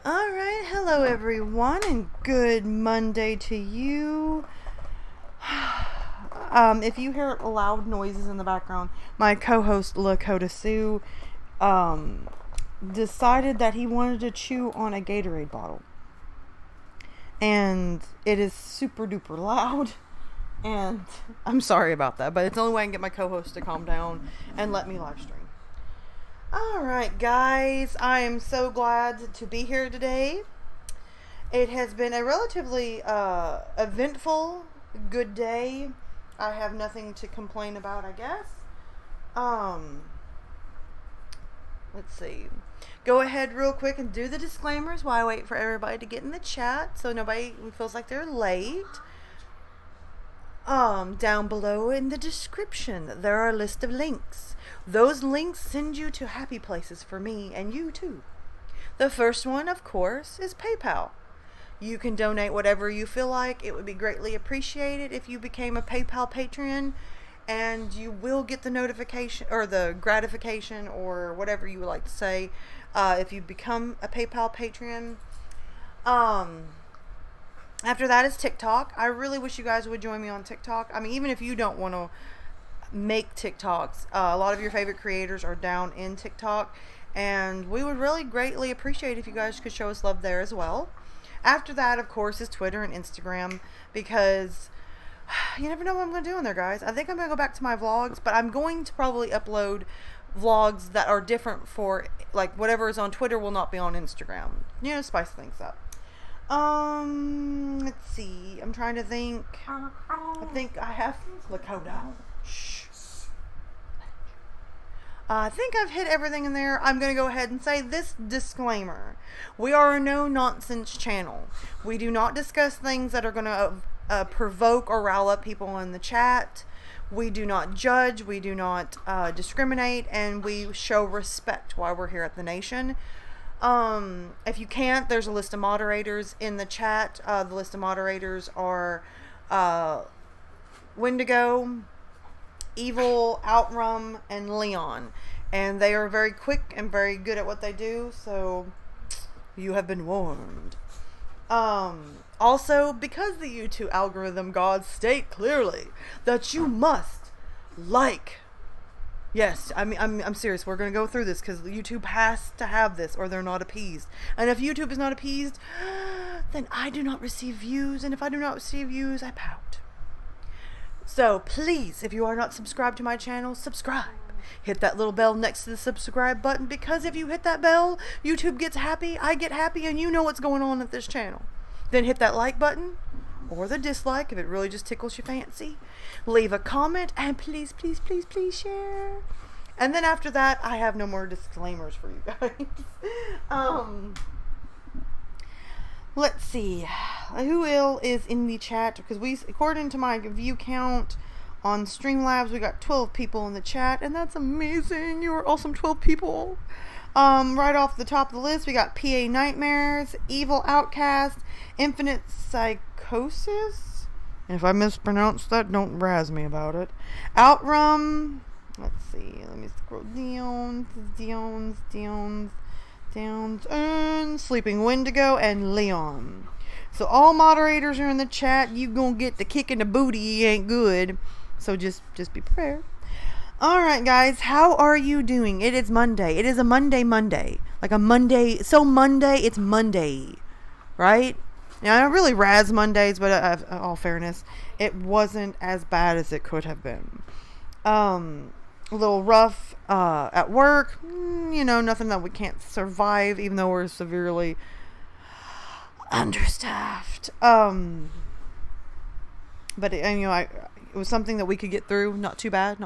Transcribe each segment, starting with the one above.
Alright, hello everyone, and good Monday to you. If you hear loud noises in the background, my co-host Lakota Sioux decided that he wanted to chew on a Gatorade bottle. And it is super duper loud. And I'm sorry about that, but it's the only way I can get my co-host to calm down and let me live stream. Alright guys, I am so glad to be here today. It has been a relatively eventful, good day. I have nothing to complain about, I guess. Let's see. Go ahead real quick and do the disclaimers while I wait for everybody to get in the chat so nobody feels like they're late. Down below in the description, there are a list of links. Those links send you to happy places for me and you too. The first one, of course, is PayPal. You can donate whatever you feel like. It would be greatly appreciated if you became a PayPal patron, and you will get the notification or the gratification or whatever you would like to say if you become a PayPal patron. After that is TikTok. I really wish you guys would join me on TikTok. I mean, even if you don't want to make TikToks, a lot of your favorite creators are down in TikTok, and we would really greatly appreciate if you guys could show us love there as well. After that, of course, is Twitter and Instagram, because you never know what I'm going to do on there, guys. I think I'm going to go back to my vlogs, but I'm going to probably upload vlogs that are different for, like, whatever is on Twitter will not be on Instagram. You know, spice things up. Let's see. I'm trying to think. I think I have Lakota. Shh. I think I've hit everything in there. I'm going to go ahead and say this disclaimer. We are a no-nonsense channel. We do not discuss things that are going to provoke or rile up people in the chat. We do not judge. We do not discriminate. And we show respect while we're here at the nation. If you can't, there's a list of moderators in the chat. The list of moderators are Wendigo, Evil, Outrum, and Leon. And they are very quick and very good at what they do, so you have been warned. Also, because the YouTube algorithm gods state clearly that you must like. Yes, I mean, I'm serious. We're going to go through this because YouTube has to have this or they're not appeased. And if YouTube is not appeased, then I do not receive views. And if I do not receive views, I pout. So please, if you are not subscribed to my channel, subscribe. Hit that little bell next to the subscribe button, because if you hit that bell, YouTube gets happy, I get happy, and you know what's going on at this channel. Then hit that like button or the dislike if it really just tickles your fancy. Leave a comment and please, please, please, please share. And then after that, I have no more disclaimers for you guys. Let's see. Who is in the chat? Because according to my view count on Streamlabs, we got 12 people in the chat, and that's amazing. You are awesome, 12 people. Right off the top of the list, we got PA Nightmares, Evil Outcast, Infinite Psychosis. And if I mispronounce that, don't razz me about it. Outrum. Let's see. Let me scroll down, and Sleeping Wendigo and Leon. So all moderators are in the chat. You gonna get the kick in the booty. You ain't good. So just be prepared. Alright guys, how are you doing? It is Monday. It is a Monday. Like a Monday. So Monday, it's Monday. Right? Now, I really razz Mondays, but in all fairness, it wasn't as bad as it could have been. A little rough at work. You know, nothing that we can't survive, even though we're severely understaffed. But it was something that we could get through. Not too bad.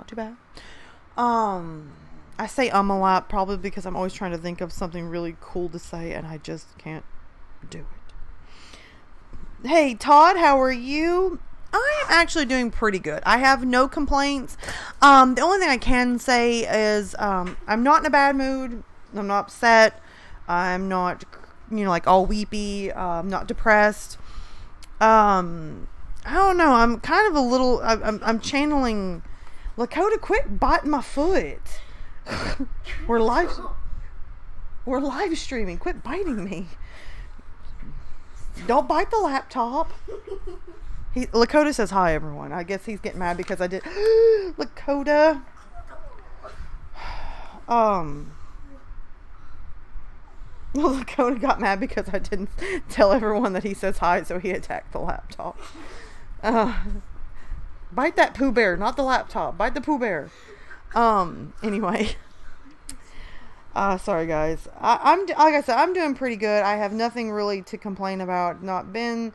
I say a lot, probably because I'm always trying to think of something really cool to say, and I just can't do it. Hey Todd, how are you? I am actually doing pretty good. I have no complaints. The only thing I can say is I'm not in a bad mood. I'm not upset. I'm not, like all weepy. I'm not depressed. I don't know. I'm kind of a little. I'm channeling. Lakota, quit biting my foot. We're live We're live streaming. Quit biting me. Don't bite the laptop. Lakota says hi, everyone. I guess he's getting mad because I did. Lakota. Lakota got mad because I didn't tell everyone that he says hi, so he attacked the laptop. Bite that Pooh Bear, not the laptop. Bite the Pooh Bear. Anyway. Sorry guys. I'm like I said, I'm doing pretty good. I have nothing really to complain about. Not been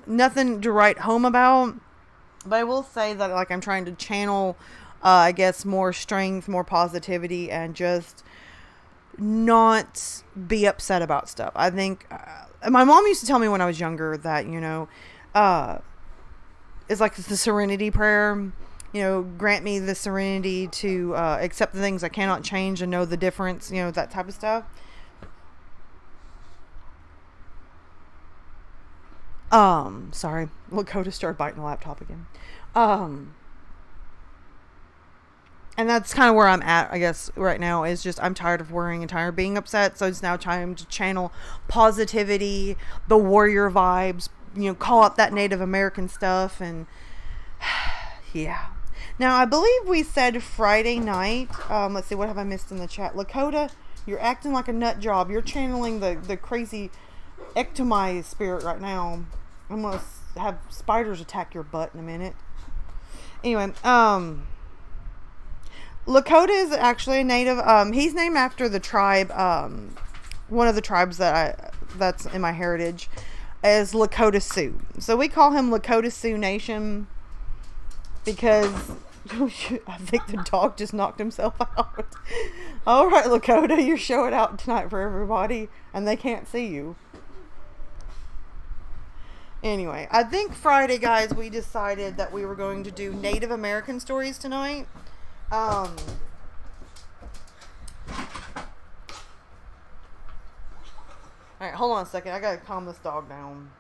nothing to write home about. But I will say that like I'm trying to channel I guess more strength, more positivity, and just not be upset about stuff. I think my mom used to tell me when I was younger that, you know, it's like the serenity prayer. You know, grant me the serenity to accept the things I cannot change and know the difference, you know, that type of stuff. Sorry. Lakota started biting the laptop again. And that's kind of where I'm at, I guess, right now, is just I'm tired of worrying and tired of being upset. So it's now time to channel positivity, the warrior vibes, you know, call up that Native American stuff, and yeah. Now, I believe we said Friday night. Let's see, what have I missed in the chat? Lakota, you're acting like a nut job. You're channeling the crazy ectomy spirit right now. I'm going to have spiders attack your butt in a minute. Anyway, Lakota is actually a native. He's named after the tribe, one of the tribes that's in my heritage, is Lakota Sioux. So we call him Lakota Sioux Nation because I think the dog just knocked himself out. All right, Lakota, you're showing out tonight for everybody, and they can't see you. Anyway, I think Friday, guys, we decided that we were going to do Native American stories tonight. Alright, hold on a second. I gotta calm this dog down.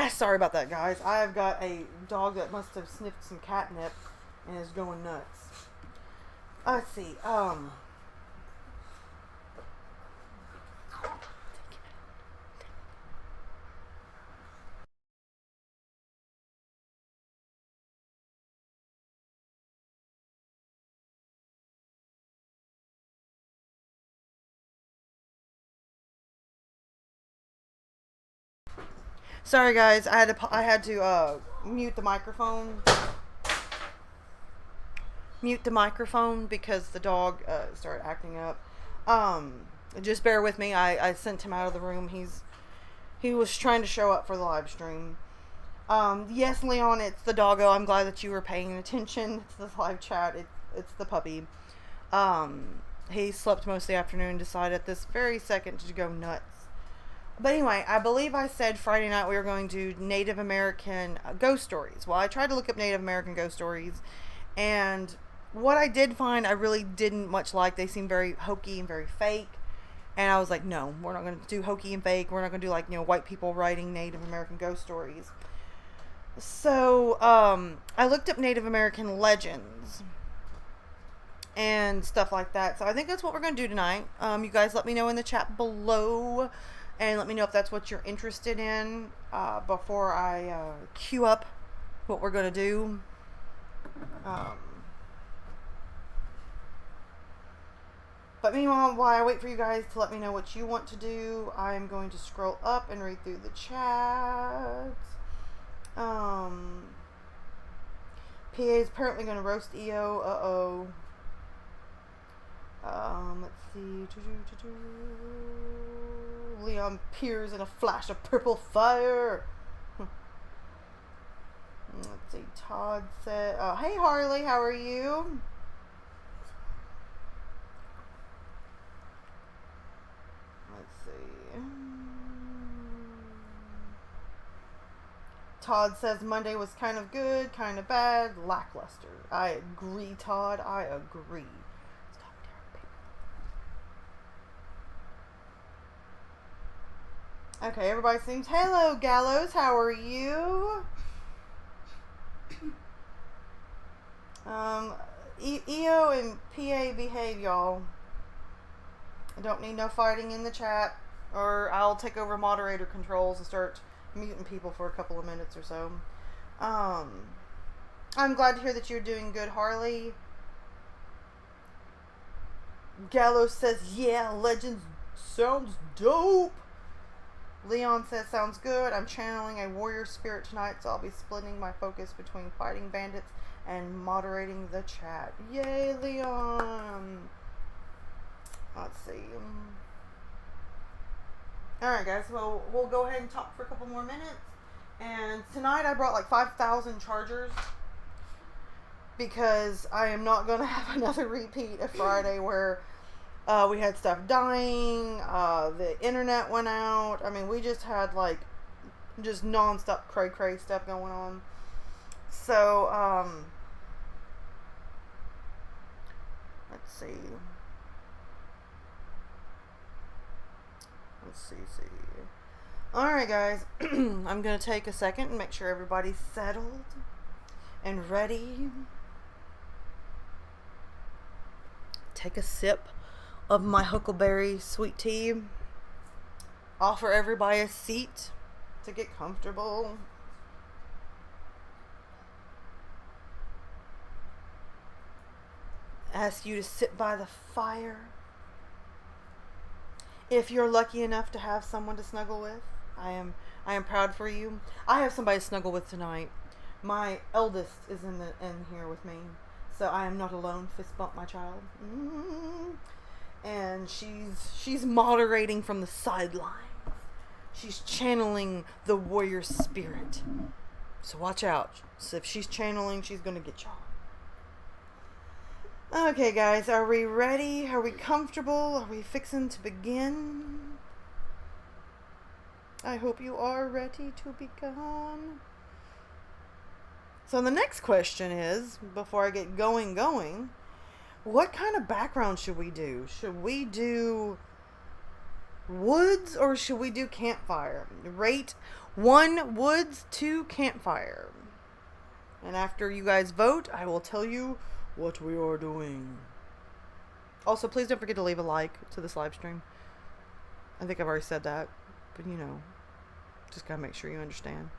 Sorry about that, guys. I've got a dog that must have sniffed some catnip and is going nuts. Let's see. Sorry, guys. I had to mute the microphone. Mute the microphone because the dog started acting up. Just bear with me. I sent him out of the room. He was trying to show up for the live stream. Yes, Leon, it's the doggo. I'm glad that you were paying attention to the live chat. It's the puppy. He slept most of the afternoon and decided at this very second to go nuts. But anyway, I believe I said Friday night we were going to do Native American ghost stories. Well, I tried to look up Native American ghost stories, and what I did find I really didn't much like. They seemed very hokey and very fake. And I was like, no, we're not going to do hokey and fake. We're not going to do, like, you know, white people writing Native American ghost stories. So, I looked up Native American legends and stuff like that. So I think that's what we're going to do tonight. You guys let me know in the chat below, and let me know if that's what you're interested in before I queue up what we're going to do. But meanwhile, while I wait for you guys to let me know what you want to do, I'm going to scroll up and read through the chat. PA is apparently going to roast EO. Uh-oh. Let's see. Leon peers in a flash of purple fire. Let's see. Todd said, "Hey Harley, how are you?" Let's see. Todd says Monday was kind of good, kind of bad, lackluster. I agree, Todd. I agree. Stop tearing paper. Okay, everybody seems. Hello, Gallows. How are you? EO and PA behave, y'all. I don't need no fighting in the chat, or I'll take over moderator controls and start muting people for a couple of minutes or so. I'm glad to hear that you're doing good, Harley. Gallows says, yeah, Legends sounds dope. Leon says, sounds good. I'm channeling a warrior spirit tonight, so I'll be splitting my focus between fighting bandits and moderating the chat. Yay, Leon. Let's see. Alright, guys, well, we'll go ahead and talk for a couple more minutes. And tonight I brought like 5,000 chargers because I am not going to have another repeat of Friday where we had stuff dying, the internet went out. I mean, we just had like just non-stop cray-cray stuff going on. So, let's see. Alright, guys. I'm going to take a second and make sure everybody's settled and ready. Take a sip of my huckleberry sweet tea. Offer everybody a seat to get comfortable. Ask you to sit by the fire. If you're lucky enough to have someone to snuggle with, I am proud for you. I have somebody to snuggle with tonight. My eldest is in here with me, so I am not alone. Fist bump my child. And she's moderating from the sidelines. She's channeling the warrior spirit. So watch out. So if she's channeling, she's gonna get y'all. Okay, guys, are we ready? Are we comfortable? Are we fixing to begin? I hope you are ready to begin. So the next question is, before I get going, what kind of background should we do? Should we do woods or should we do campfire? Rate 1 woods, 2 campfire. And after you guys vote, I will tell you what we are doing. Also, please don't forget to leave a like to this live stream. I think I've already said that, but you know, just gotta make sure you understand.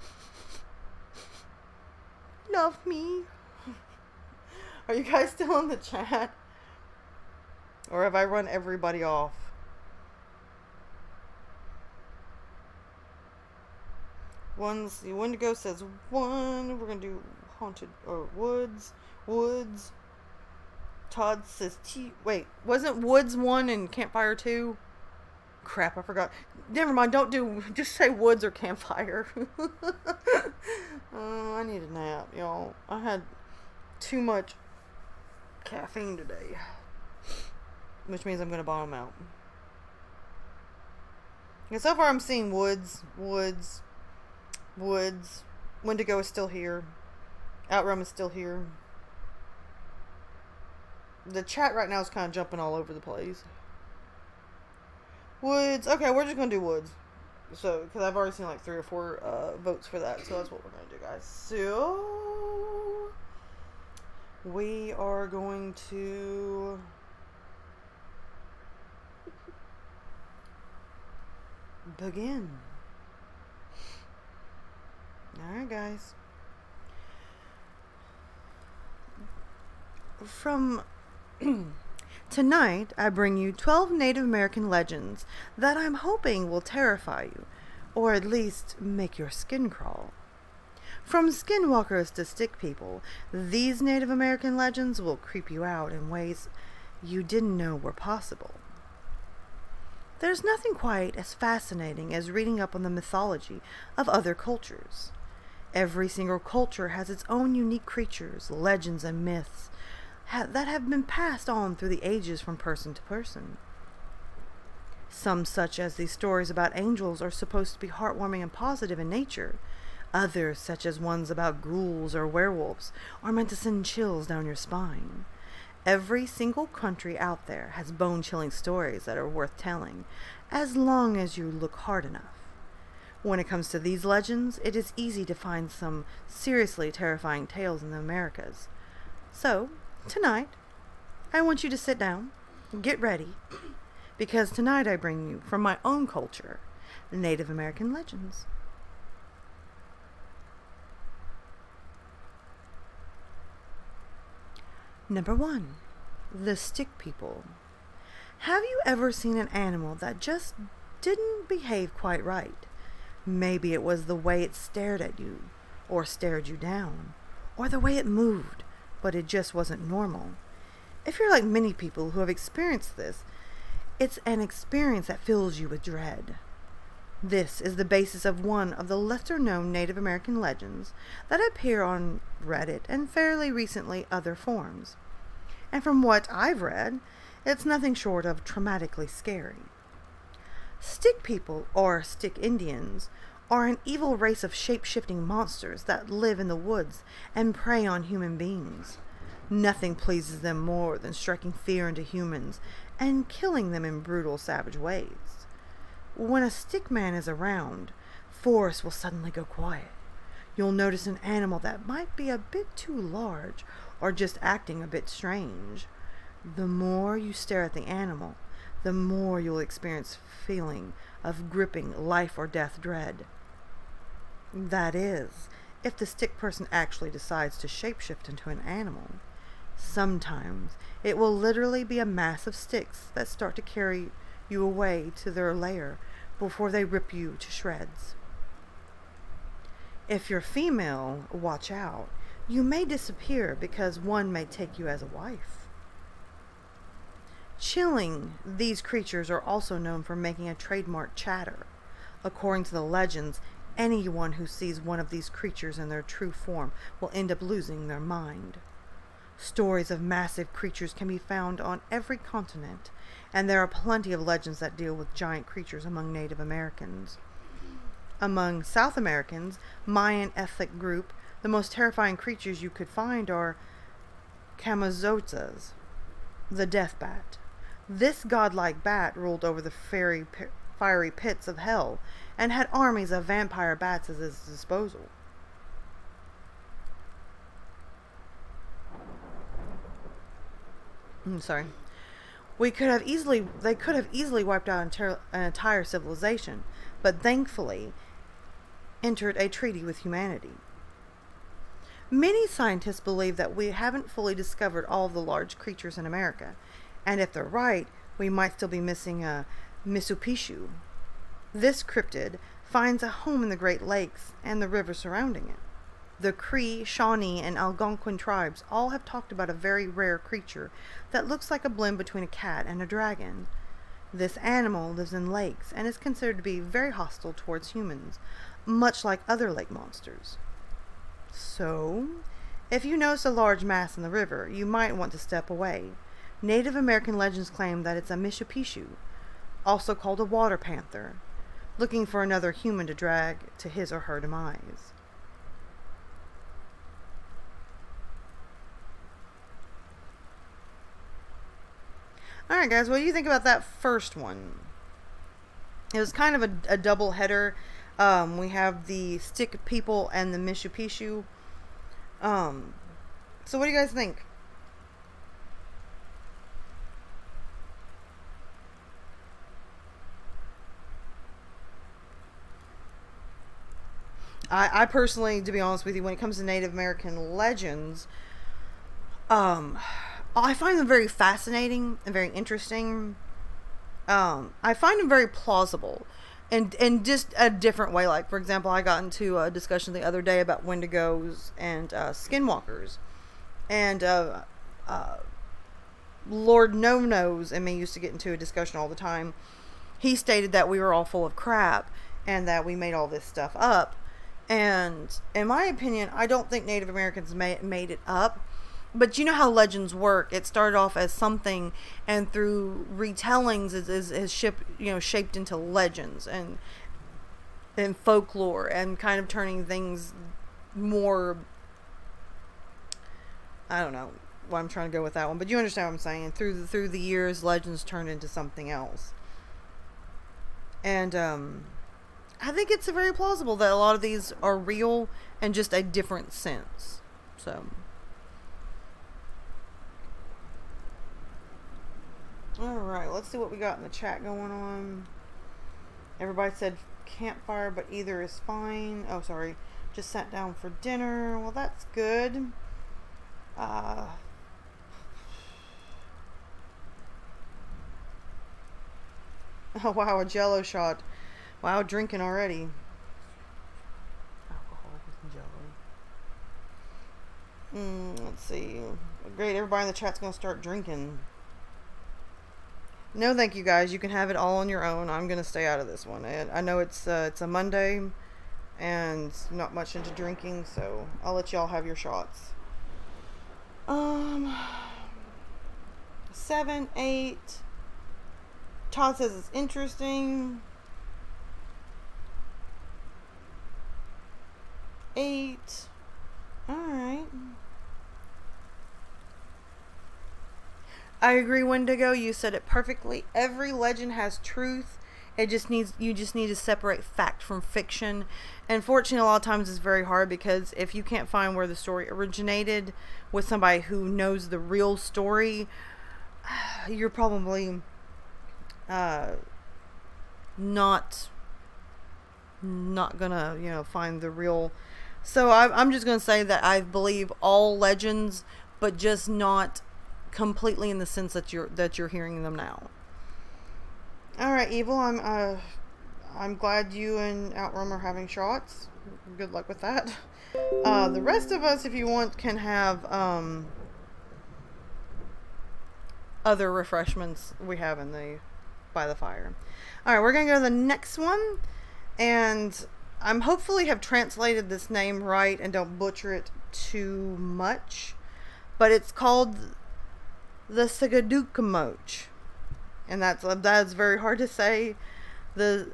Love me. Are you guys still in the chat? Or have I run everybody off? Wendigo says 1. We're gonna do haunted or woods. Todd says wait, wasn't woods 1 and campfire 2? Crap, I forgot. Never mind, just say woods or campfire. I need a nap, y'all. I had too much caffeine today, which means I'm gonna bottom out. And so far I'm seeing woods. Wendigo is still here. Outrun is still here. The chat right now is kind of jumping all over the place. Woods. Okay, we're just going to do woods. So, because I've already seen like 3 or 4 votes for that. So that's what we're going to do, guys. So, we are going to begin. Alright, guys. From tonight, I bring you 12 Native American legends that I'm hoping will terrify you, or at least make your skin crawl. From skinwalkers to stick people, these Native American legends will creep you out in ways you didn't know were possible. There's nothing quite as fascinating as reading up on the mythology of other cultures. Every single culture has its own unique creatures, legends, and myths that have been passed on through the ages from person to person. Some, such as these stories about angels, are supposed to be heartwarming and positive in nature. Others, such as ones about ghouls or werewolves, are meant to send chills down your spine. Every single country out there has bone-chilling stories that are worth telling, as long as you look hard enough. When it comes to these legends, it is easy to find some seriously terrifying tales in the Americas. So, tonight, I want you to sit down, get ready, because tonight I bring you, from my own culture, Native American legends. Number 1. The Stick People. Have you ever seen an animal that just didn't behave quite right? Maybe it was the way it stared at you, or stared you down, or the way it moved, but it just wasn't normal. If you're like many people who have experienced this, it's an experience that fills you with dread. This is the basis of one of the lesser-known Native American legends that appear on Reddit and fairly recently other forums. And from what I've read, it's nothing short of traumatically scary. Stick People, or Stick Indians, are an evil race of shape-shifting monsters that live in the woods and prey on human beings. Nothing pleases them more than striking fear into humans and killing them in brutal, savage ways. When a stick man is around, forests will suddenly go quiet. You'll notice an animal that might be a bit too large or just acting a bit strange. The more you stare at the animal, the more you'll experience feeling of gripping life or death dread. That is, if the stick person actually decides to shapeshift into an animal. Sometimes it will literally be a mass of sticks that start to carry you away to their lair before they rip you to shreds. If you're female, watch out. You may disappear because one may take you as a wife. Chilling, these creatures are also known for making a trademark chatter. According to the legends, anyone who sees one of these creatures in their true form will end up losing their mind. Stories of massive creatures can be found on every continent, and there are plenty of legends that deal with giant creatures among Native Americans. Among South Americans, Mayan ethnic group, the most terrifying creatures you could find are Camazotzas, the death bat. This godlike bat ruled over the fiery pits of hell and had armies of vampire bats at his disposal. Sorry. They could have easily wiped out an entire civilization, but thankfully entered a treaty with humanity. Many scientists believe that we haven't fully discovered all of the large creatures in America, and if they're right, we might still be missing a Misupishu. This cryptid finds a home in the Great Lakes and the river surrounding it. The Cree, Shawnee, and Algonquin tribes all have talked about a very rare creature that looks like a blend between a cat and a dragon. This animal lives in lakes and is considered to be very hostile towards humans, much like other lake monsters. So, if you notice a large mass in the river, you might want to step away. Native American legends claim that it's a Mishipishu, also called a water panther, looking for another human to drag to his or her demise. Alright guys, what do you think about that first one? It was kind of a double header. We have the Stick People and the Mishipishu. So what do you guys think? I personally, to be honest with you, when it comes to Native American legends, I find them very fascinating and very interesting. I find them very plausible in just a different way. Like, for example, I got into a discussion the other day about Wendigos and skinwalkers. And Lord No-Nos and me used to get into a discussion all the time. He stated that we were all full of crap and that we made all this stuff up. And in my opinion, I don't think Native Americans made it up. But you know how legends work. It started off as something, and through retellings is shaped into legends and folklore, and kind of turning things more, I don't know why I'm trying to go with that one, but you understand what I'm saying. Through the years, legends turned into something else. And I think it's very plausible that a lot of these are real and just a different sense. So, alright, let's see what we got in the chat going on. Everybody said campfire, but either is fine. Oh, sorry. Just sat down for dinner. Well, that's good. Oh, wow, a jello shot. Wow, drinking already. Alcohol with jello. Let's see. Great, everybody in the chat's going to start drinking. No, thank you, guys. You can have it all on your own. I'm going to stay out of this one. I know it's a Monday, and not much into drinking, so I'll let y'all have your shots. 7, 8. Todd says it's interesting. 8. Alright. I agree, Wendigo. You said it perfectly. Every legend has truth. You just need to separate fact from fiction. And fortunately, a lot of times it's very hard, because if you can't find where the story originated with somebody who knows the real story, you're probably not gonna find the real. So I'm just gonna say that I believe all legends, but just not completely in the sense that you're hearing them now. All right, Evil. I'm glad you and Outrun are having shots. Good luck with that. The rest of us, if you want, can have other refreshments we have by the fire. All right, we're gonna go to the next one, and I'm hopefully have translated this name right and don't butcher it too much, but it's called the Skadukamoch, and that's very hard to say. The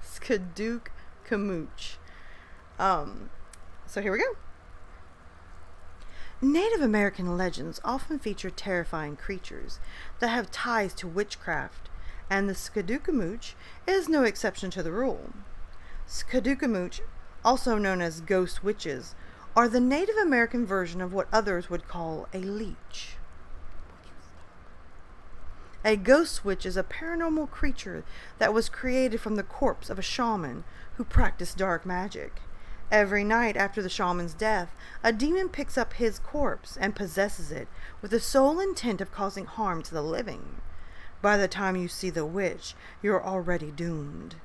Skadukamoch. So here we go. Native American legends often feature terrifying creatures that have ties to witchcraft, and the Skadukamoch is no exception to the rule. Skadukamoch, also known as ghost witches, are the Native American version of what others would call a leech. A ghost witch is a paranormal creature that was created from the corpse of a shaman who practiced dark magic. Every night after the shaman's death, a demon picks up his corpse and possesses it with the sole intent of causing harm to the living. By the time you see the witch, you're already doomed.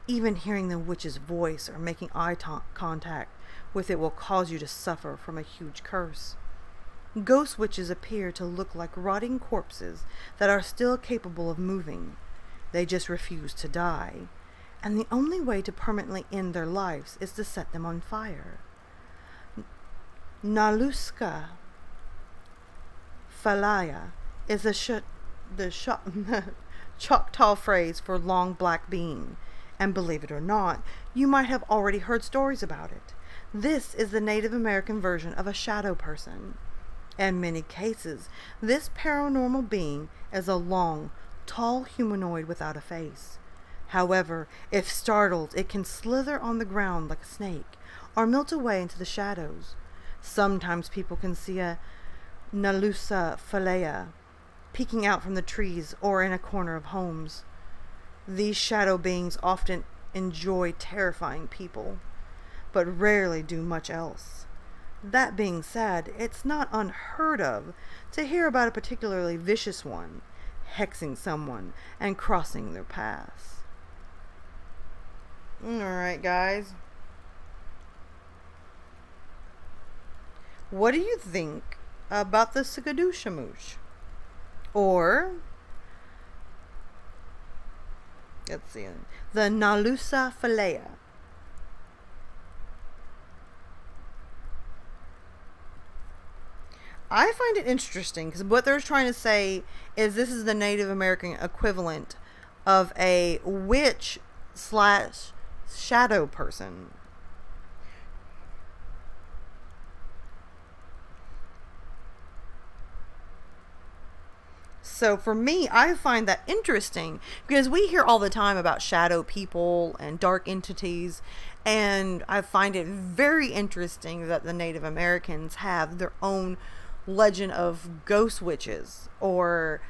Even hearing the witch's voice or making eye contact with it will cause you to suffer from a huge curse. Ghost witches appear to look like rotting corpses that are still capable of moving. They just refuse to die, and the only way to permanently end their lives is to set them on fire. Naluska Falaya is the Choctaw phrase for long black being, and believe it or not, you might have already heard stories about it. This is the Native American version of a shadow person. In many cases, this paranormal being is a long, tall humanoid without a face. However, if startled, it can slither on the ground like a snake or melt away into the shadows. Sometimes people can see a Nalusa Falea peeking out from the trees or in a corner of homes. These shadow beings often enjoy terrifying people, but rarely do much else. That being said, it's not unheard of to hear about a particularly vicious one hexing someone and crossing their paths. Alright, guys. What do you think about the Skadukamoch? Or, let's see, the Nalusa Falea. I find it interesting because what they're trying to say is this is the Native American equivalent of a witch slash shadow person. So for me, I find that interesting because we hear all the time about shadow people and dark entities, and I find it very interesting that the Native Americans have their own legend of ghost witches or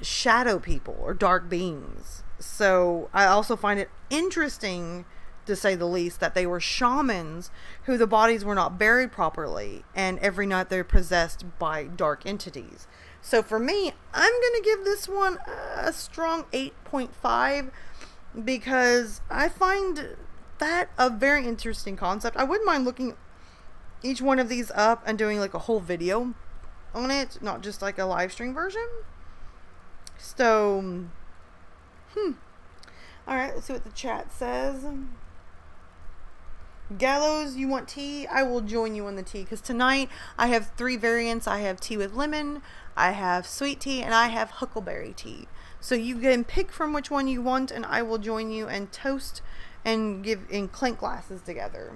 shadow people or dark beings. So I also find it interesting, to say the least, that they were shamans who the bodies were not buried properly, and every night they're possessed by dark entities. So for me, I'm going to give this one a strong 8.5 because I find that a very interesting concept. I wouldn't mind looking each one of these up and doing like a whole video on it, not just like a live stream version. So, alright, let's see what the chat says. Gallows, you want tea? I will join you on the tea because tonight I have 3 variants. I have tea with lemon, I have sweet tea, and I have huckleberry tea. So you can pick from which one you want, and I will join you and toast and clink glasses together.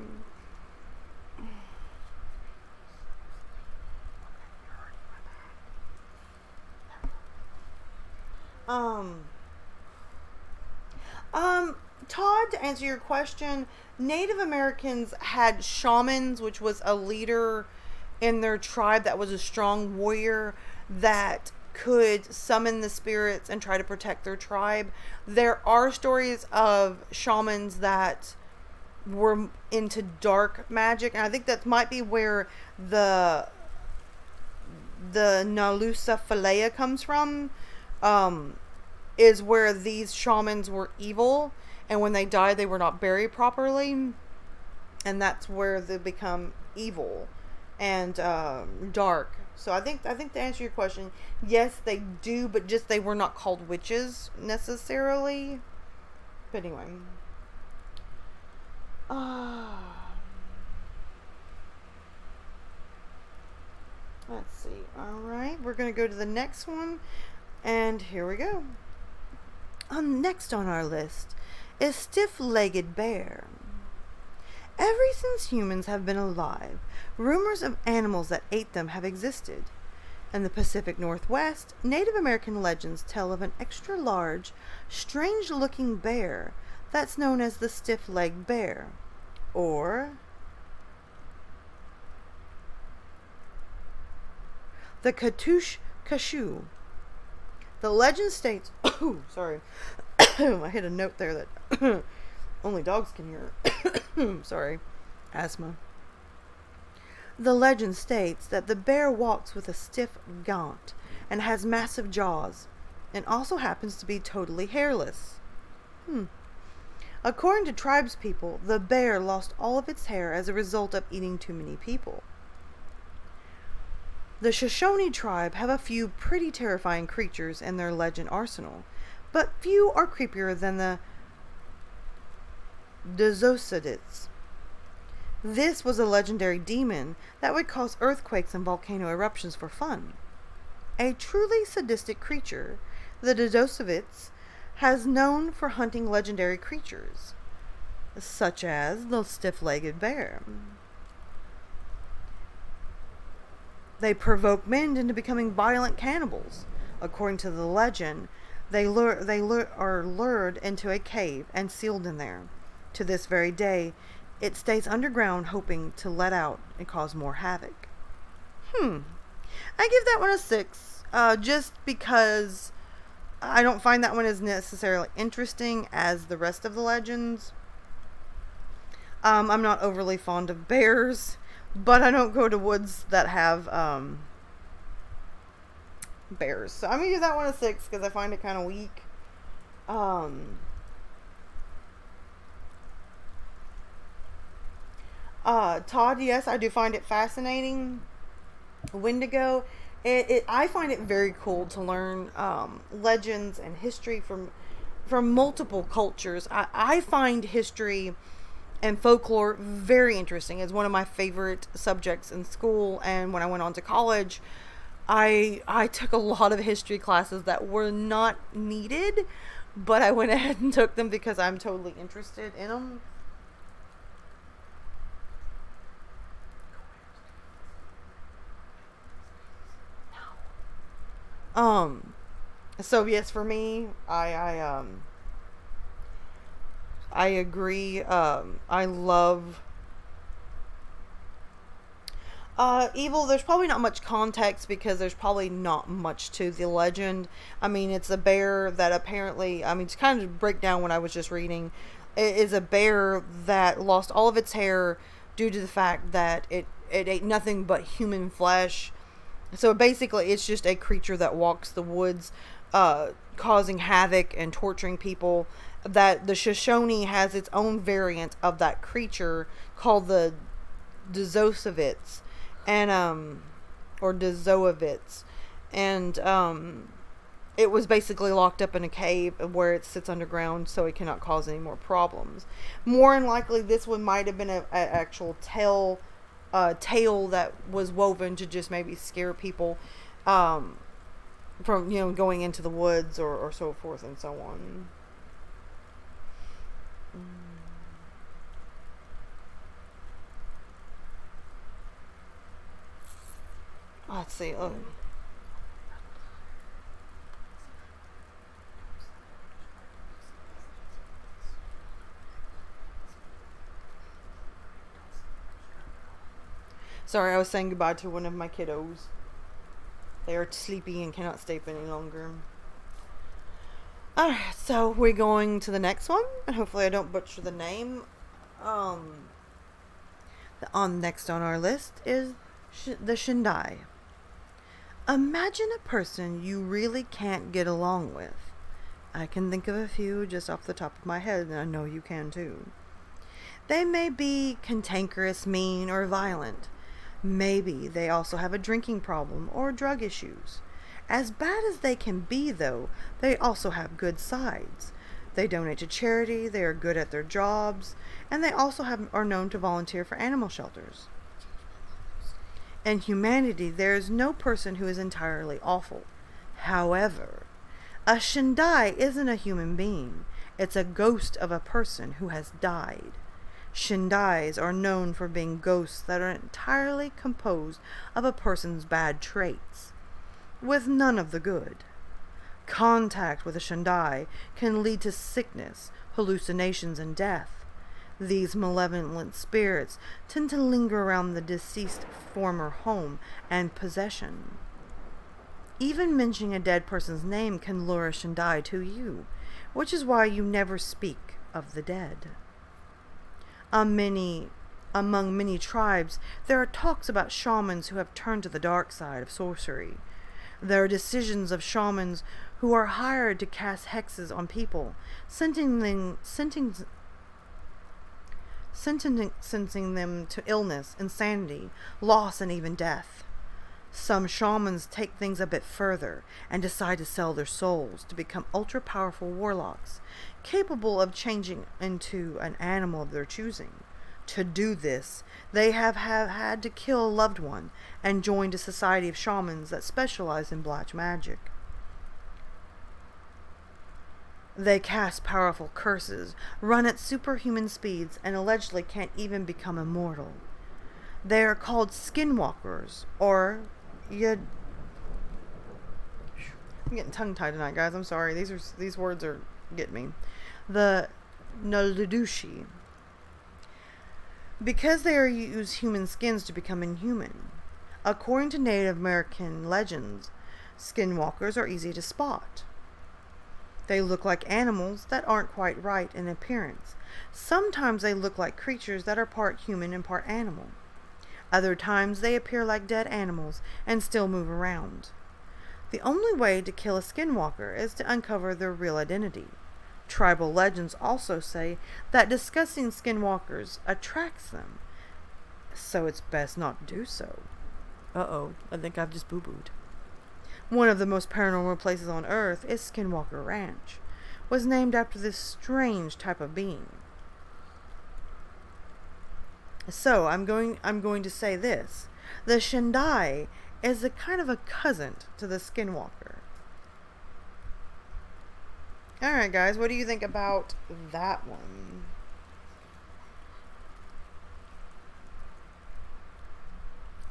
Todd, to answer your question, Native Americans had shamans, which was a leader in their tribe that was a strong warrior that could summon the spirits and try to protect their tribe. There are stories of shamans that were into dark magic, and I think that might be where the Nalusa Falea comes from, is where these shamans were evil, and when they died they were not buried properly, and that's where they become evil and dark. So I think to answer your question, yes, they do, but just they were not called witches necessarily. But anyway, let's see. All right, we're gonna go to the next one, and here we go. Next on our list is stiff-legged bear. Ever since humans have been alive, rumors of animals that ate them have existed. In the Pacific Northwest, Native American legends tell of an extra-large, strange-looking bear that's known as the stiff-legged bear, or the Katush Kashu. The legend states, sorry, I hit a note there that only dogs can hear. Sorry, asthma. The legend states that the bear walks with a stiff gait and has massive jaws, and also happens to be totally hairless. According to tribespeople, the bear lost all of its hair as a result of eating too many people. The Shoshone tribe have a few pretty terrifying creatures in their legend arsenal, but few are creepier than the Dozosidids. This was a legendary demon that would cause earthquakes and volcano eruptions for fun. A truly sadistic creature, the Dozosidids has known for hunting legendary creatures, such as the stiff-legged bear. They provoke men into becoming violent cannibals. According to the legend, they are lured into a cave and sealed in there. To this very day, it stays underground, hoping to let out and cause more havoc. I give that one a 6, just because I don't find that one as necessarily interesting as the rest of the legends. I'm not overly fond of bears, but I don't go to woods that have bears. So I'm going to give that one a 6 because I find it kind of weak. Todd, yes, I do find it fascinating. Wendigo, I find it very cool to learn legends and history from multiple cultures. I find history And folklore, very interesting. It's one of my favorite subjects in school. And when I went on to college, I took a lot of history classes that were not needed, but I went ahead and took them because I'm totally interested in them. So yes, for me, I agree. I love evil. There's probably not much context because there's probably not much to the legend. I mean, it's a bear that apparently, I mean, to kind of break down what I was just reading, it is a bear that lost all of its hair due to the fact that it ate nothing but human flesh. So basically, it's just a creature that walks the woods, causing havoc and torturing people. That the Shoshone has its own variant of that creature called the Dzosovits, and or Dzovits, and it was basically locked up in a cave where it sits underground so it cannot cause any more problems. More than likely, this one might have been an actual tale that was woven to just maybe scare people from going into the woods or so forth and so on. Let's see. Oh. Sorry, I was saying goodbye to one of my kiddos. They are sleepy and cannot stay up any longer. Alright, so we're going to the next one, and hopefully I don't butcher the name. Next on our list is the Shindai. Imagine a person you really can't get along with. I can think of a few just off the top of my head, and I know you can too. They may be cantankerous, mean, or violent. Maybe they also have a drinking problem or drug issues. As bad as they can be, though, they also have good sides. They donate to charity, they are good at their jobs, and they also are known to volunteer for animal shelters. In humanity, there is no person who is entirely awful. However, a Shindai isn't a human being. It's a ghost of a person who has died. Shindais are known for being ghosts that are entirely composed of a person's bad traits, with none of the good. Contact with a Shindai can lead to sickness, hallucinations, and death. These malevolent spirits tend to linger around the deceased former home and possession. Even mentioning a dead person's name can lure a Shindai to you, which is why you never speak of the dead. Among many tribes, there are talks about shamans who have turned to the dark side of sorcery. There are decisions of shamans who are hired to cast hexes on people, sentencing them to illness, insanity, loss, and even death. Some shamans take things a bit further and decide to sell their souls to become ultra-powerful warlocks, capable of changing into an animal of their choosing. To do this, they have had to kill a loved one and joined a society of shamans that specialize in black magic. They cast powerful curses, run at superhuman speeds, and allegedly can't even become immortal. They are called skinwalkers, or I'm getting tongue-tied tonight, guys. I'm sorry. These words are getting me. The Nuludushi. Because they use human skins to become inhuman. According to Native American legends, skinwalkers are easy to spot. They look like animals that aren't quite right in appearance. Sometimes they look like creatures that are part human and part animal. Other times they appear like dead animals and still move around. The only way to kill a skinwalker is to uncover their real identity. Tribal legends also say that discussing skinwalkers attracts them, so it's best not to do so. Uh-oh, I think I've just boo-booed. One of the most paranormal places on Earth is Skinwalker Ranch. Was named after this strange type of being. So I'm going to say this. The Shendai is a kind of a cousin to the Skinwalker. Alright guys, what do you think about that one?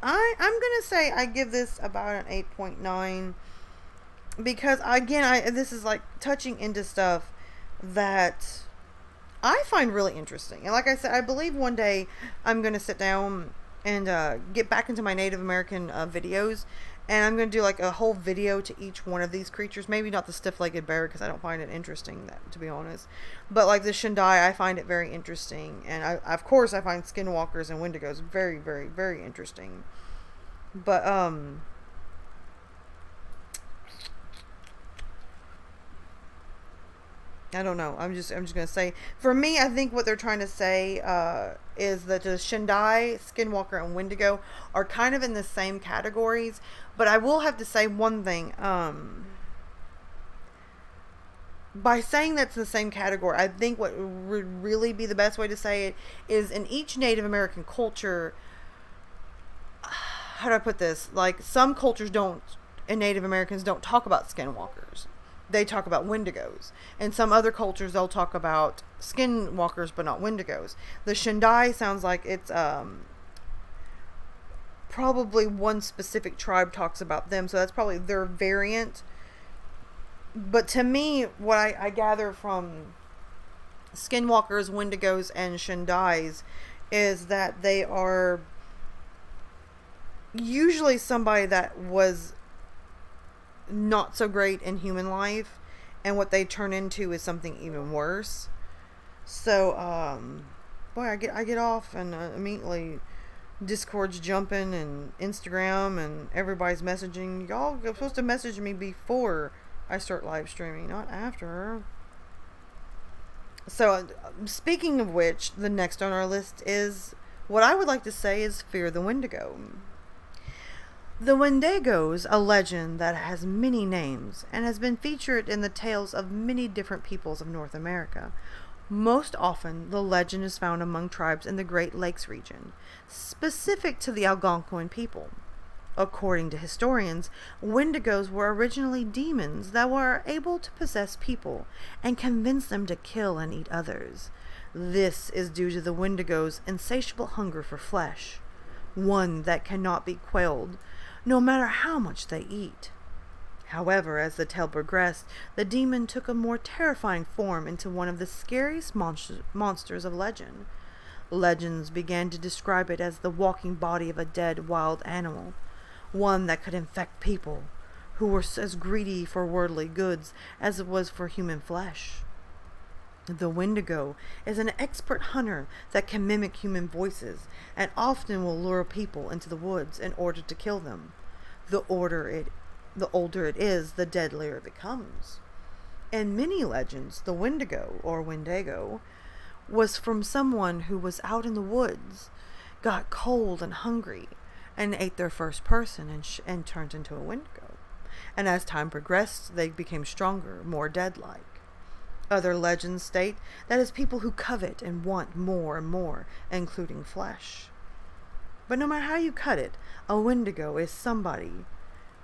I'm gonna say I give this about an 8.9 because again this is like touching into stuff that I find really interesting. And like I said, I believe one day I'm going to sit down and get back into my Native American videos. And I'm going to do like a whole video to each one of these creatures. Maybe not the stiff-legged bear because I don't find it interesting, to be honest. But like the Shendai, I find it very interesting. And of course I find skinwalkers and wendigos very, very, very interesting. But I don't know. I'm just gonna say, for me, I think what they're trying to say is that the Shendai, Skinwalker, and Wendigo are kind of in the same categories. But I will have to say one thing. By saying that's the same category, I think what would really be the best way to say it is in each Native American culture. How do I put this? Like some cultures don't, and Native Americans don't talk about skinwalkers. They talk about wendigos. In some other cultures, they'll talk about skinwalkers, but not wendigos. The Shendai sounds like it's probably one specific tribe talks about them, so that's probably their variant. But to me, what I gather from skinwalkers, wendigos, and Shendais is that they are usually somebody that was not so great in human life, and what they turn into is something even worse. So boy, I get off and immediately Discord's jumping and Instagram and everybody's messaging. Y'all are supposed to message me before I start live streaming, not after. So speaking of which, the next on our list is what I would like to say is Fear the Wendigo. The Wendigo's a legend that has many names and has been featured in the tales of many different peoples of North America. Most often, the legend is found among tribes in the Great Lakes region, specific to the Algonquin people. According to historians, Wendigos were originally demons that were able to possess people and convince them to kill and eat others. This is due to the Wendigo's insatiable hunger for flesh, one that cannot be quelled, no matter how much they eat. However, as the tale progressed, the demon took a more terrifying form into one of the scariest monsters of legend. Legends began to describe it as the walking body of a dead wild animal, one that could infect people who were as greedy for worldly goods as it was for human flesh. The Wendigo is an expert hunter that can mimic human voices and often will lure people into the woods in order to kill them. The older it is, the deadlier it becomes. In many legends, the Wendigo, or Wendigo, was from someone who was out in the woods, got cold and hungry, and ate their first person and turned into a Wendigo. And as time progressed, they became stronger, more dead-like. Other legends state that it's people who covet and want more and more, including flesh. But no matter how you cut it, a Wendigo is somebody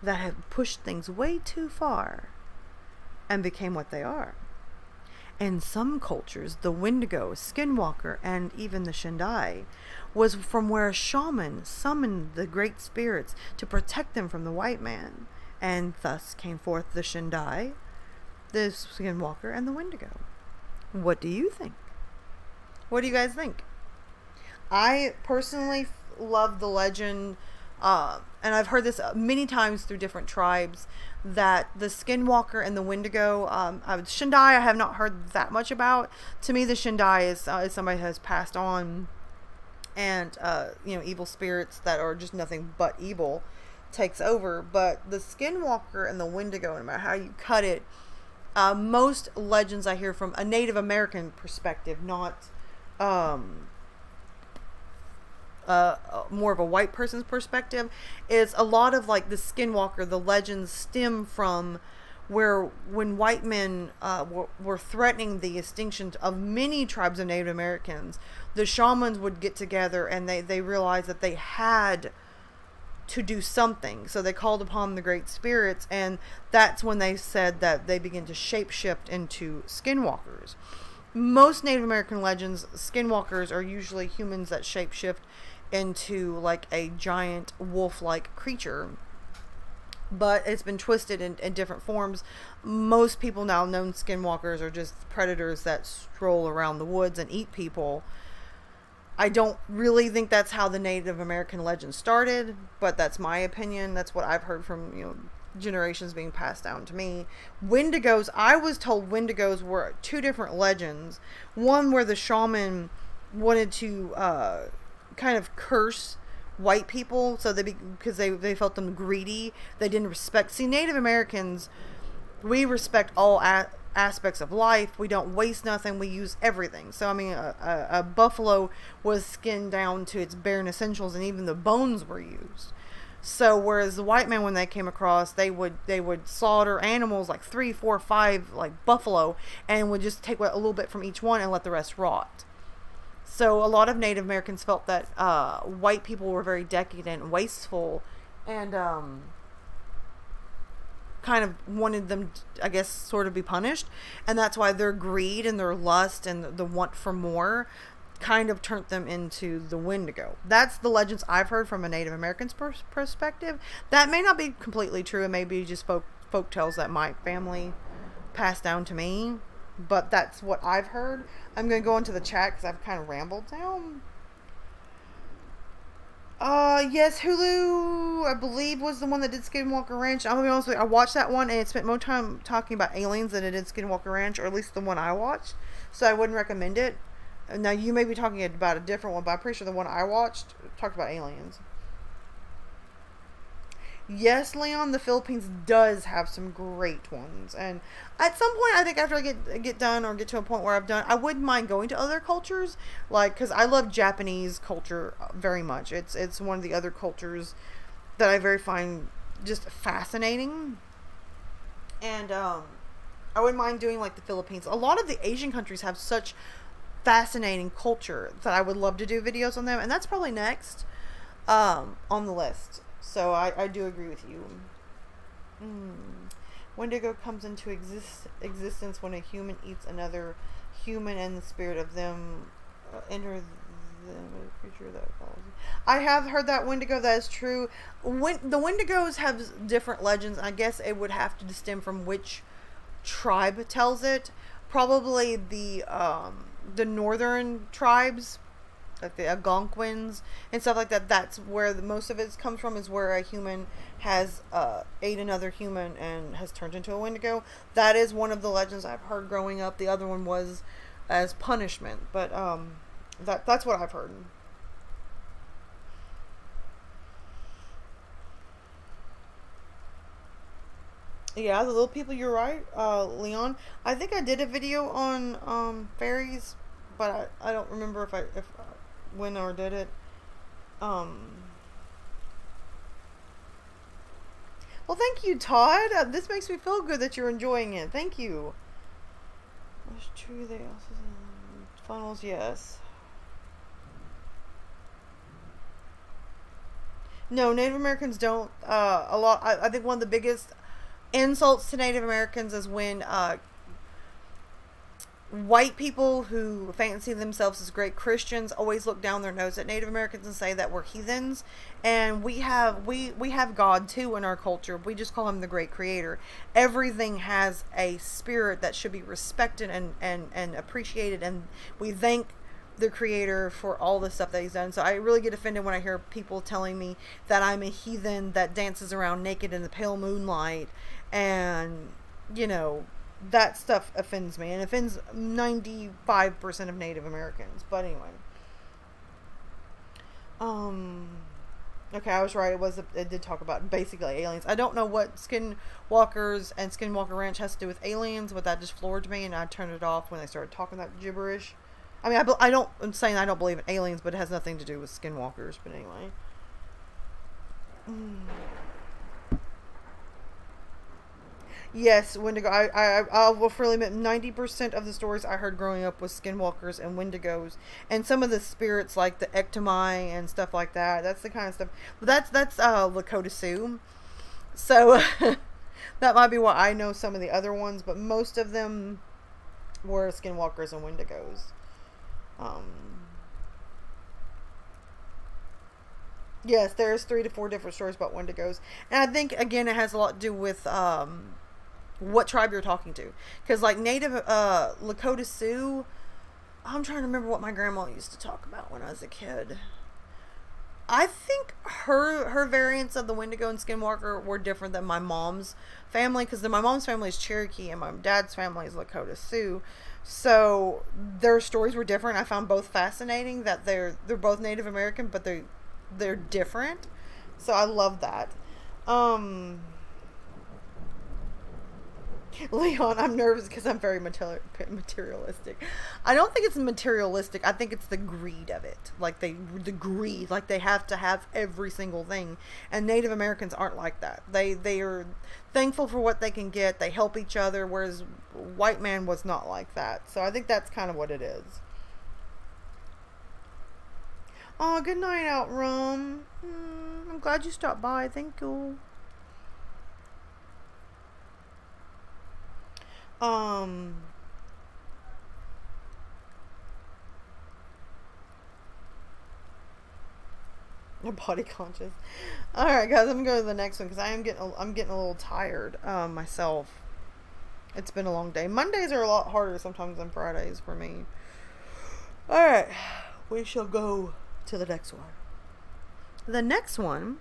that had pushed things way too far and became what they are. In some cultures, the Wendigo, Skinwalker, and even the Shendai was from where a shaman summoned the great spirits to protect them from the white man, and thus came forth the Shendai, the Skinwalker, and the Wendigo. What do you think? What do you guys think? I personally love the legend, and I've heard this many times through different tribes, that the Skinwalker and the Wendigo, Shendai I have not heard that much about. To me, the Shendai is somebody who has passed on, and evil spirits that are just nothing but evil takes over. But the Skinwalker and the Wendigo, no matter how you cut it, most legends I hear from a Native American perspective, not more of a white person's perspective, is a lot of like the Skinwalker, the legends stem from where when white men were threatening the extinction of many tribes of Native Americans, the shamans would get together and they realized that they had to do something. So they called upon the great spirits, and that's when they said that they began to shapeshift into skinwalkers. Most Native American legends, skinwalkers are usually humans that shapeshift into like a giant wolf-like creature. But it's been twisted in different forms. Most people now know skinwalkers are just predators that stroll around the woods and eat people. I don't really think that's how the Native American legend started, but that's my opinion. That's what I've heard from, generations being passed down to me. Wendigos, I was told Wendigos were two different legends. One where the shaman wanted to kind of curse white people, so because they felt them greedy. They didn't respect. See, Native Americans, we respect all aspects of life. We don't waste nothing. We use everything. So I mean, a buffalo was skinned down to its bare essentials, and even the bones were used. So whereas the white man, when they came across, they would slaughter animals like 3, 4, 5 like buffalo, and would just take a little bit from each one and let the rest rot. So a lot of Native Americans felt that white people were very decadent and wasteful, and kind of wanted them, I guess, sort of be punished. And that's why their greed and their lust and the want for more kind of turned them into the Wendigo. That's the legends I've heard from a Native American's perspective. That may not be completely true. It may be just folk tales that my family passed down to me. But that's what I've heard. I'm going to go into the chat because I've kind of rambled now. Yes, Hulu, I believe, was the one that did Skinwalker Ranch. I'm going to be honest with you, I watched that one and it spent more time talking about aliens than it did Skinwalker Ranch, or at least the one I watched. So I wouldn't recommend it. Now, you may be talking about a different one, but I'm pretty sure the one I watched talked about aliens. Yes, Leon, the Philippines does have some great ones. And at some point, I think after I get done or get to a point where I've done, I wouldn't mind going to other cultures. Like, because I love Japanese culture very much. It's one of the other cultures that I find just fascinating. And I wouldn't mind doing like the Philippines. A lot of the Asian countries have such fascinating culture that I would love to do videos on them. And that's probably next on the list. So I do agree with you. Wendigo comes into existence when a human eats another human, and the spirit of them enter the creature that follows. I have heard that Wendigo. That is true. The Wendigos have different legends. I guess it would have to stem from which tribe tells it. Probably the northern tribes, like the Algonquins and stuff like that. That's where most of it comes from, is where a human has ate another human and has turned into a Wendigo. That is one of the legends I've heard growing up. The other one was as punishment, but that's what I've heard. Yeah, the little people, you're right, Leon. I think I did a video on fairies, but I don't remember if when or did it. Well, thank you, Todd. This makes me feel good that you're enjoying it. Thank you. That's true. They also funnels, yes. No, Native Americans don't. I think one of the biggest insults to Native Americans is when white people who fancy themselves as great Christians always look down their nose at Native Americans and say that we're heathens. And we have God too in our culture. We just call him the great creator. Everything has a spirit that should be respected and appreciated, and we thank the creator for all the stuff that he's done. So I really get offended when I hear people telling me that I'm a heathen that dances around naked in the pale moonlight, and that stuff offends me, and offends 95% of Native Americans. But anyway, okay, I was right. It did talk about basically aliens. I don't know what Skinwalkers and Skinwalker Ranch has to do with aliens, but that just floored me, and I turned it off when they started talking that gibberish. I mean, I'm saying I don't believe in aliens, but it has nothing to do with Skinwalkers. But anyway. Yes, Wendigo. I will freely admit 90% of the stories I heard growing up was skinwalkers and Wendigos, and some of the spirits like the Ectomai and stuff like that. That's the kind of stuff. But that's Lakota Sioux. So that might be why I know some of the other ones, but most of them were skinwalkers and Wendigos. Um, yes, there's 3 to 4 different stories about Wendigos, and I think again it has a lot to do with what tribe you're talking to, because like native Lakota Sioux, I'm trying to remember what my grandma used to talk about when I was a kid. I think her variants of the Wendigo and Skinwalker were different than my mom's family, because my mom's family is Cherokee and my dad's family is Lakota Sioux, so their stories were different. I found both fascinating that they're both Native American, but they're different, so I love that. um Leon, I'm nervous because I'm very materialistic. I don't think it's materialistic. I think it's the greed of it. Like the greed, like they have to have every single thing. And Native Americans aren't like that. They are thankful for what they can get. They help each other, whereas white man was not like that. So I think that's kind of what it is. Oh, good night out, Rum. I'm glad you stopped by. Thank you. Um, body conscious. All right, guys, I'm gonna go to the next one because I'm getting a little tired myself. It's been a long day. Mondays are a lot harder sometimes than Fridays for me. All right, we shall go to the next one. The next one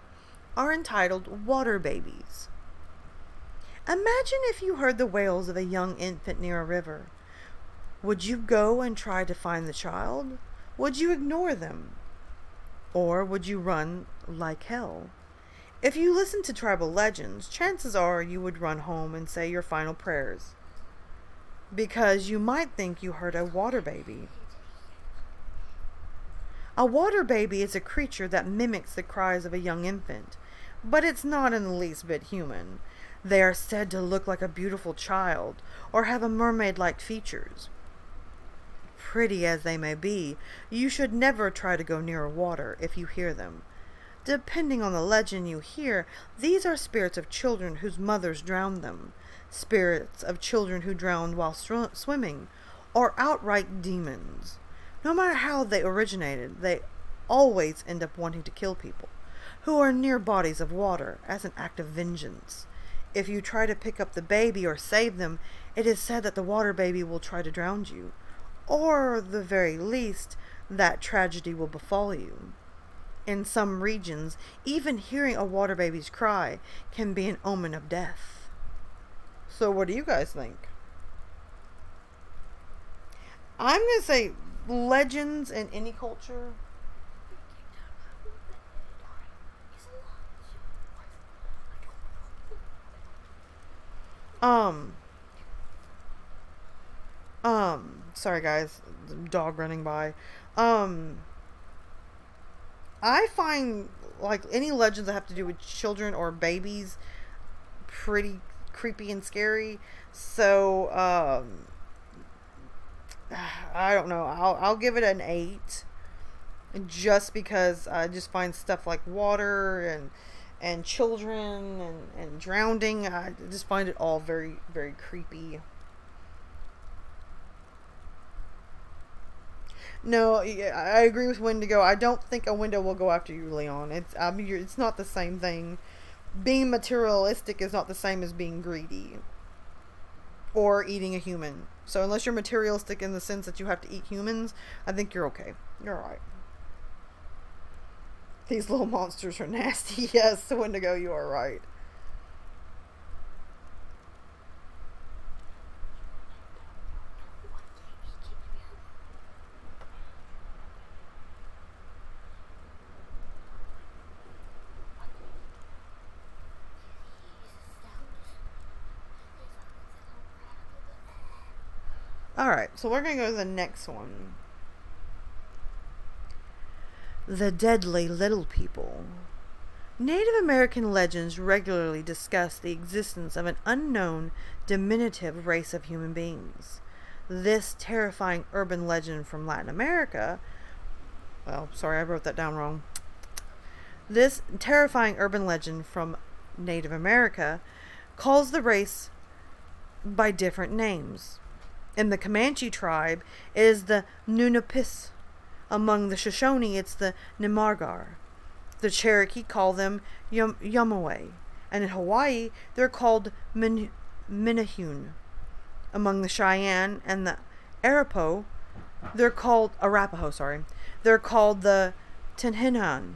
are entitled Water Babies. Imagine if you heard the wails of a young infant near a river. Would you go and try to find the child? Would you ignore them? Or would you run like hell? If you listen to tribal legends, chances are you would run home and say your final prayers, because you might think you heard a water baby. A water baby is a creature that mimics the cries of a young infant, but it's not in the least bit human. They are said to look like a beautiful child or have a mermaid-like features. Pretty as they may be, you should never try to go near water if you hear them. Depending on the legend you hear, these are spirits of children whose mothers drowned them, spirits of children who drowned while swimming, or outright demons. No matter how they originated, they always end up wanting to kill people who are near bodies of water as an act of vengeance. If you try to pick up the baby or save them, it is said that the water baby will try to drown you, or the very least, that tragedy will befall you. In some regions, even hearing a water baby's cry can be an omen of death. So what do you guys think? I'm going to say legends in any culture. Sorry guys, dog running by. I find like any legends that have to do with children or babies pretty creepy and scary. So, I don't know. I'll give it an 8, just because I just find stuff like water and children and drowning. I just find it all very, very creepy. No, I agree with Wendigo. I don't think a window will go after you, Leon. It's not the same thing. Being materialistic is not the same as being greedy or eating a human. So unless you're materialistic in the sense that you have to eat humans, I think you're okay. You're alright. These little monsters are nasty. Yes, Wendigo, you are right. Alright, so we're going to go to the next one. The Deadly Little People. Native American legends regularly discuss the existence of an unknown, diminutive race of human beings. This terrifying urban legend from Latin America, well, sorry, I wrote that down wrong. This terrifying urban legend from Native America calls the race by different names. In the Comanche tribe, it is the Nunapis. Among the Shoshone, it's the Nimargar. The Cherokee call them Yomaway. And in Hawaii, they're called Minahune. Among the Cheyenne and the Arapaho, they're called the Tenhinan.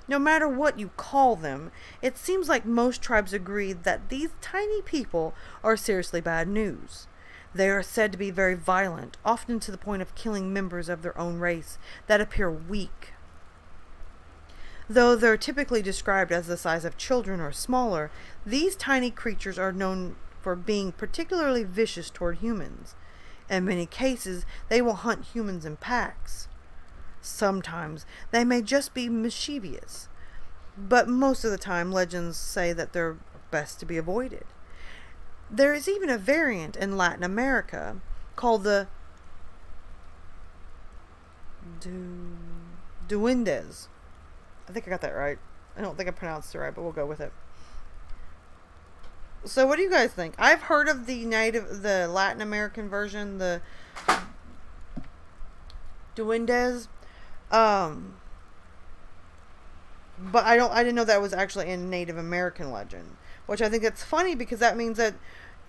No matter what you call them, it seems like most tribes agree that these tiny people are seriously bad news. They are said to be very violent, often to the point of killing members of their own race that appear weak. Though they're typically described as the size of children or smaller, these tiny creatures are known for being particularly vicious toward humans. In many cases, they will hunt humans in packs. Sometimes they may just be mischievous, but most of the time legends say that they're best to be avoided. There is even a variant in Latin America called the Duendes. I think I got that right. I don't think I pronounced it right, but we'll go with it. So what do you guys think? I've heard of the Latin American version, the Duendes. But I didn't know that was actually in Native American legend, which I think that's funny because that means that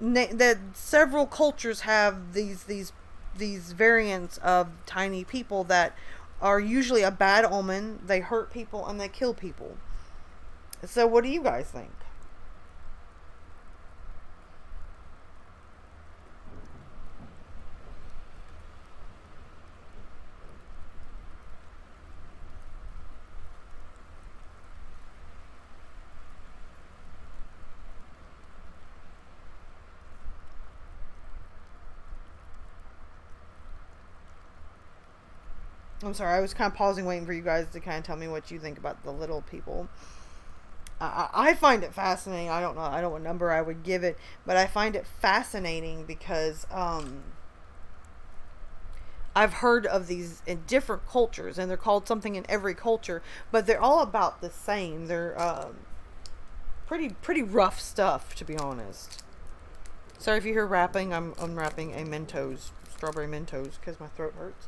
that several cultures have these variants of tiny people that are usually a bad omen. They hurt people and they kill people. So what do you guys think? I'm sorry, I was kind of pausing, waiting for you guys to kind of tell me what you think about the little people. I find it fascinating. I don't know what number I would give it, but I find it fascinating because I've heard of these in different cultures, and they're called something in every culture, but they're all about the same. They're pretty rough stuff, to be honest. Sorry if you hear rapping. I'm unwrapping a Mentos, strawberry Mentos, because my throat hurts.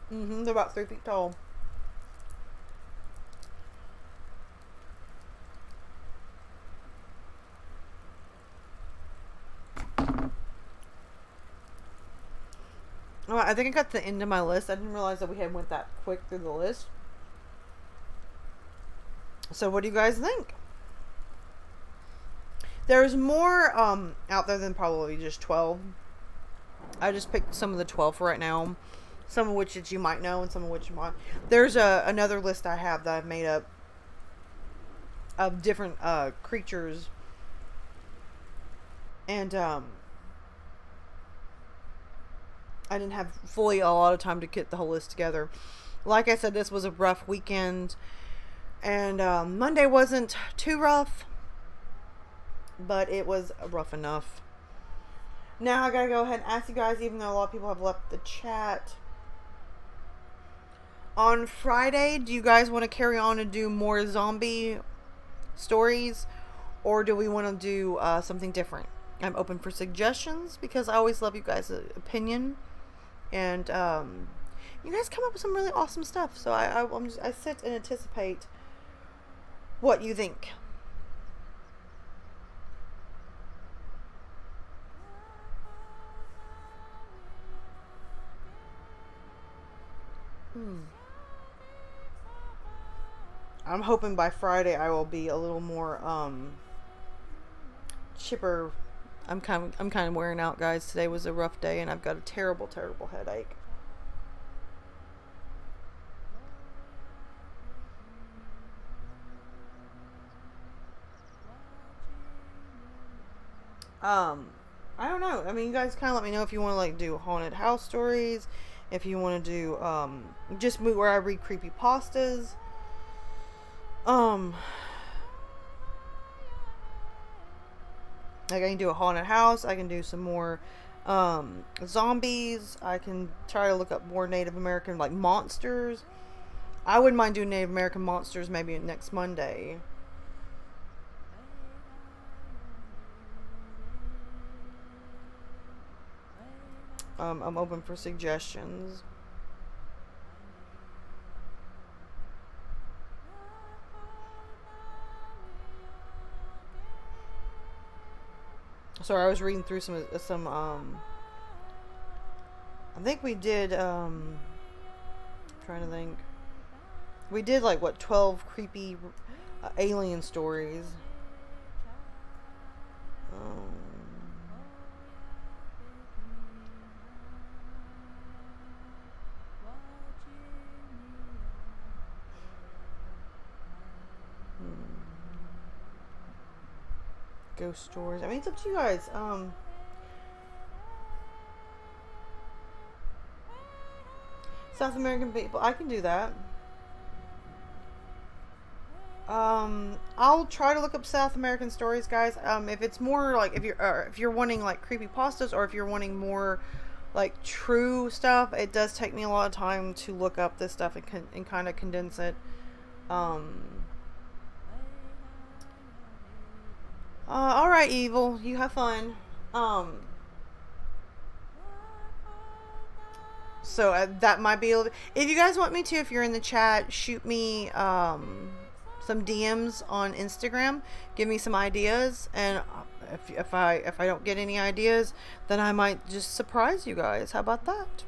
They're about 3 feet tall. Oh, I think I got to the end of my list. I didn't realize that we had went that quick through the list. So what do you guys think? There's more out there than probably just 12. I just picked some of the 12 for right now. Some of which that you might know and some of which you might. There's another list I have that I've made up of different creatures. And I didn't have fully a lot of time to get the whole list together. Like I said, this was a rough weekend. And Monday wasn't too rough, but it was rough enough. Now I gotta go ahead and ask you guys, even though a lot of people have left the chat. On Friday, do you guys want to carry on and do more zombie stories? Or do we want to do something different? I'm open for suggestions because I always love you guys' opinion. And you guys come up with some really awesome stuff. So I sit and anticipate what you think. I'm hoping by Friday I will be a little more chipper. I'm kind of wearing out, guys. Today was a rough day and I've got a terrible headache. I don't know. I mean, you guys kind of let me know if you want to like do haunted house stories, if you want to do just where I read creepy pastas. Like I can do a haunted house. I can do some more zombies. I can try to look up more Native American like monsters. I wouldn't mind doing Native American monsters maybe next Monday. I'm open for suggestions. Sorry, I was reading through some I think we did trying to think. We did like what 12 creepy alien stories. Ghost stories. I mean, it's up to you guys. South American people. I can do that. I'll try to look up South American stories, guys. If it's more like if you're wanting like creepy pastas, or if you're wanting more like true stuff, it does take me a lot of time to look up this stuff and kind of condense it. All right, Evil, you have fun. So that might be a little bit, if you guys want me to, if you're in the chat, shoot me some DMs on Instagram, give me some ideas, and if I don't get any ideas, then I might just surprise you guys. How about that?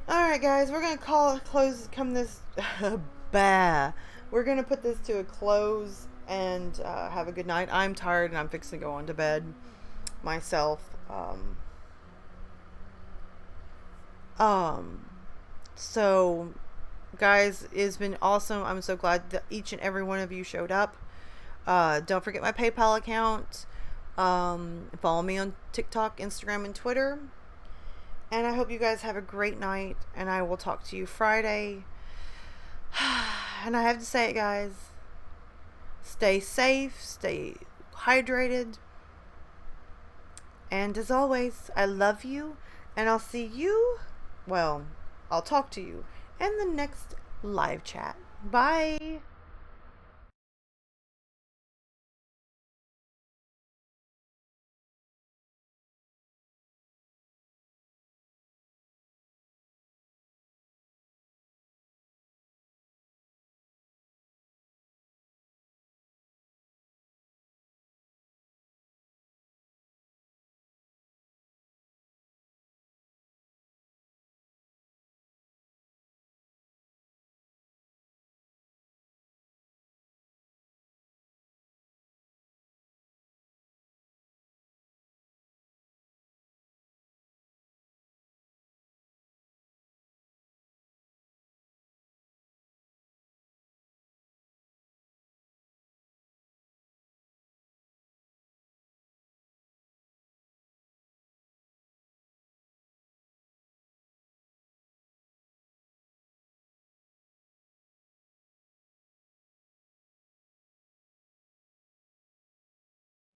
All right, guys, we're gonna we're gonna put this to a close and have a good night. I'm tired and I'm fixing to go on to bed myself. So guys, it's been awesome. I'm so glad that each and every one of you showed up. Don't forget my PayPal account. Follow me on TikTok, Instagram, and Twitter. And I hope you guys have a great night, and I will talk to you Friday. And I have to say it, guys. Stay safe, stay hydrated. And as always, I love you, and I'll see you, well, I'll talk to you in the next live chat. Bye.